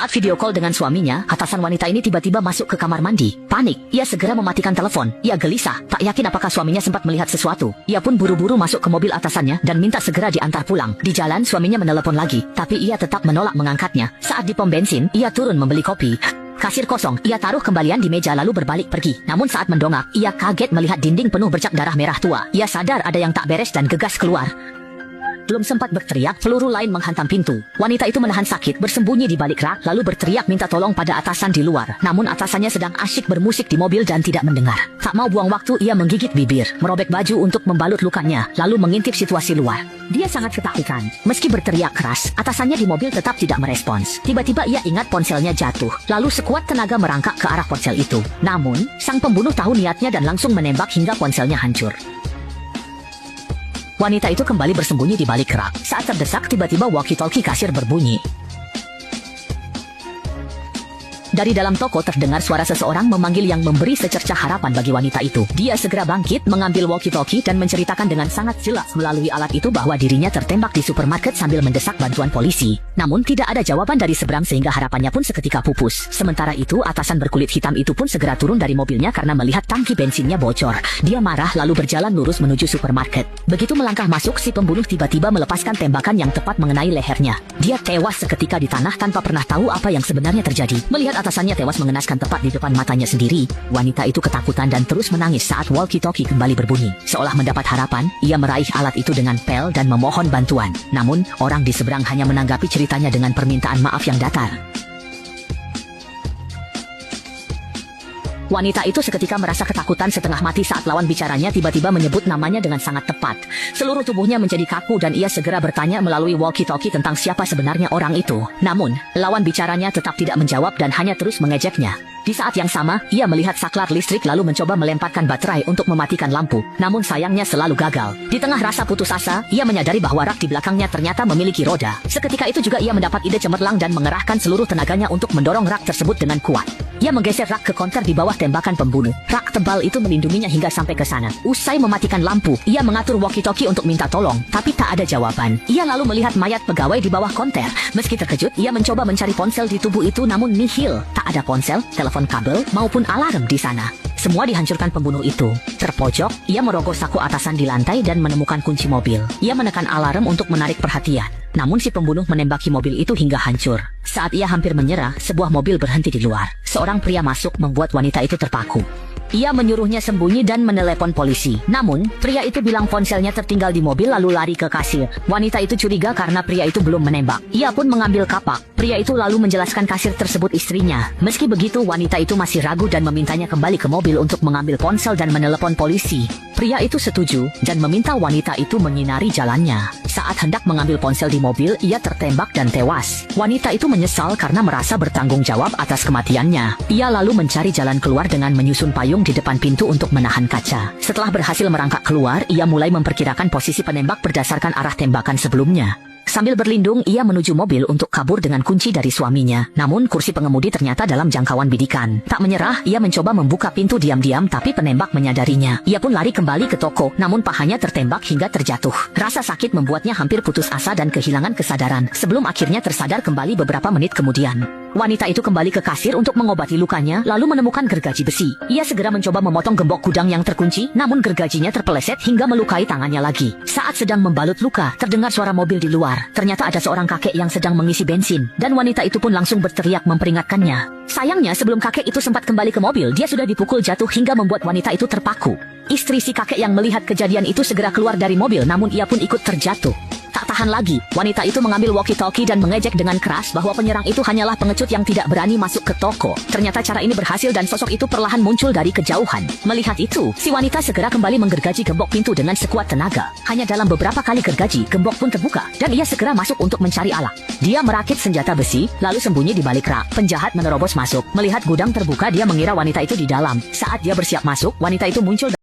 Saat video call dengan suaminya, atasan wanita ini tiba-tiba masuk ke kamar mandi. Panik, ia segera mematikan telepon. Ia gelisah, tak yakin apakah suaminya sempat melihat sesuatu. Ia pun buru-buru masuk ke mobil atasannya dan minta segera diantar pulang. Di jalan, suaminya menelepon lagi, tapi ia tetap menolak mengangkatnya. Saat di pom bensin, ia turun membeli kopi. Kasir kosong, ia taruh kembalian di meja lalu berbalik pergi. Namun saat mendongak, ia kaget melihat dinding penuh bercak darah merah tua. Ia sadar ada yang tak beres dan gegas keluar. Belum sempat berteriak, peluru lain menghantam pintu. Wanita itu menahan sakit, bersembunyi di balik rak, lalu berteriak minta tolong pada atasan di luar. Namun atasannya sedang asyik bermusik di mobil dan tidak mendengar. Tak mau buang waktu, ia menggigit bibir, merobek baju untuk membalut lukanya, lalu mengintip situasi luar. Dia sangat ketakutan. Meski berteriak keras, atasannya di mobil tetap tidak merespons. Tiba-tiba ia ingat ponselnya jatuh, lalu sekuat tenaga merangkak ke arah ponsel itu. Namun, sang pembunuh tahu niatnya dan langsung menembak hingga ponselnya hancur. Wanita itu kembali bersembunyi di balik rak. Saat terdesak, tiba-tiba walkie-talkie kasir berbunyi. Dari dalam toko terdengar suara seseorang memanggil yang memberi secercah harapan bagi wanita itu. Dia segera bangkit, mengambil walkie-talkie dan menceritakan dengan sangat jelas melalui alat itu bahwa dirinya tertembak di supermarket sambil mendesak bantuan polisi. Namun tidak ada jawaban dari seberang sehingga harapannya pun seketika pupus. Sementara itu, atasan berkulit hitam itu pun segera turun dari mobilnya karena melihat tangki bensinnya bocor. Dia marah lalu berjalan lurus menuju supermarket. Begitu melangkah masuk, si pembunuh tiba-tiba melepaskan tembakan yang tepat mengenai lehernya. Dia tewas seketika di tanah tanpa pernah tahu apa yang sebenarnya terjadi. Melihat atasannya tewas mengenaskan tepat di depan matanya sendiri, wanita itu ketakutan dan terus menangis saat walkie-talkie kembali berbunyi. Seolah mendapat harapan, ia meraih alat itu dengan pel dan memohon bantuan. Namun, orang di seberang hanya menanggapi ceritanya dengan permintaan maaf yang datar. Wanita itu seketika merasa ketakutan setengah mati saat lawan bicaranya tiba-tiba menyebut namanya dengan sangat tepat. Seluruh tubuhnya menjadi kaku dan ia segera bertanya melalui walkie-talkie tentang siapa sebenarnya orang itu. Namun, lawan bicaranya tetap tidak menjawab dan hanya terus mengejeknya. Di saat yang sama, ia melihat saklar listrik lalu mencoba melemparkan baterai untuk mematikan lampu. Namun sayangnya selalu gagal. Di tengah rasa putus asa, ia menyadari bahwa rak di belakangnya ternyata memiliki roda. Seketika itu juga ia mendapat ide cemerlang dan mengerahkan seluruh tenaganya untuk mendorong rak tersebut dengan kuat. Ia menggeser rak ke konter di bawah tembakan pembunuh. Rak tebal itu melindunginya hingga sampai ke sana. Usai mematikan lampu, ia mengatur walkie-talkie untuk minta tolong, tapi tak ada jawaban. Ia lalu melihat mayat pegawai di bawah konter. Meski terkejut, ia mencoba mencari ponsel di tubuh itu namun nihil. Tak ada ponsel, telepon kabel, maupun alarm di sana. Semua dihancurkan pembunuh itu. Terpojok, ia merogoh saku atasan di lantai dan menemukan kunci mobil. Ia menekan alarm untuk menarik perhatian. Namun si pembunuh menembaki mobil itu hingga hancur. Saat ia hampir menyerah, sebuah mobil berhenti di luar. Seorang pria masuk membuat wanita itu terpaku. Ia menyuruhnya sembunyi dan menelepon polisi. Namun, pria itu bilang ponselnya tertinggal di mobil lalu lari ke kasir. Wanita itu curiga karena pria itu belum menembak. Ia pun mengambil kapak. Pria itu lalu menjelaskan kasir tersebut istrinya. Meski begitu, wanita itu masih ragu dan memintanya kembali ke mobil untuk mengambil ponsel dan menelepon polisi. Pria itu setuju dan meminta wanita itu menyinari jalannya. Saat hendak mengambil ponsel di mobil, ia tertembak dan tewas. Wanita itu menyesal karena merasa bertanggung jawab atas kematiannya. Ia lalu mencari jalan keluar dengan menyusun payung di depan pintu untuk menahan kaca. Setelah berhasil merangkak keluar, ia mulai memperkirakan posisi penembak berdasarkan arah tembakan sebelumnya. Sambil berlindung, ia menuju mobil untuk kabur dengan kunci dari suaminya. Namun, kursi pengemudi ternyata dalam jangkauan bidikan. Tak menyerah, ia mencoba membuka pintu diam-diam tapi penembak menyadarinya. Ia pun lari kembali ke toko, namun pahanya tertembak hingga terjatuh. Rasa sakit membuatnya hampir putus asa dan kehilangan kesadaran, sebelum akhirnya tersadar kembali beberapa menit kemudian. Wanita itu kembali ke kasir untuk mengobati lukanya, lalu menemukan gergaji besi. Ia segera mencoba memotong gembok gudang yang terkunci, namun gergajinya terpeleset hingga melukai tangannya lagi. Saat sedang membalut luka, terdengar suara mobil di luar. Ternyata ada seorang kakek yang sedang mengisi bensin, dan wanita itu pun langsung berteriak memperingatkannya. Sayangnya sebelum kakek itu sempat kembali ke mobil, dia sudah dipukul jatuh hingga membuat wanita itu terpaku. Istri si kakek yang melihat kejadian itu segera keluar dari mobil, namun ia pun ikut terjatuh. Tak tahan lagi, wanita itu mengambil walkie-talkie dan mengejek dengan keras bahwa penyerang itu hanyalah pengecut yang tidak berani masuk ke toko. Ternyata cara ini berhasil dan sosok itu perlahan muncul dari kejauhan. Melihat itu, si wanita segera kembali menggergaji gembok pintu dengan sekuat tenaga. Hanya dalam beberapa kali gergaji, gembok pun terbuka, dan ia segera masuk untuk mencari alat. Dia merakit senjata besi, lalu sembunyi di balik rak. Penjahat menerobos masuk. Melihat gudang terbuka, dia mengira wanita itu di dalam. Saat dia bersiap masuk, wanita itu muncul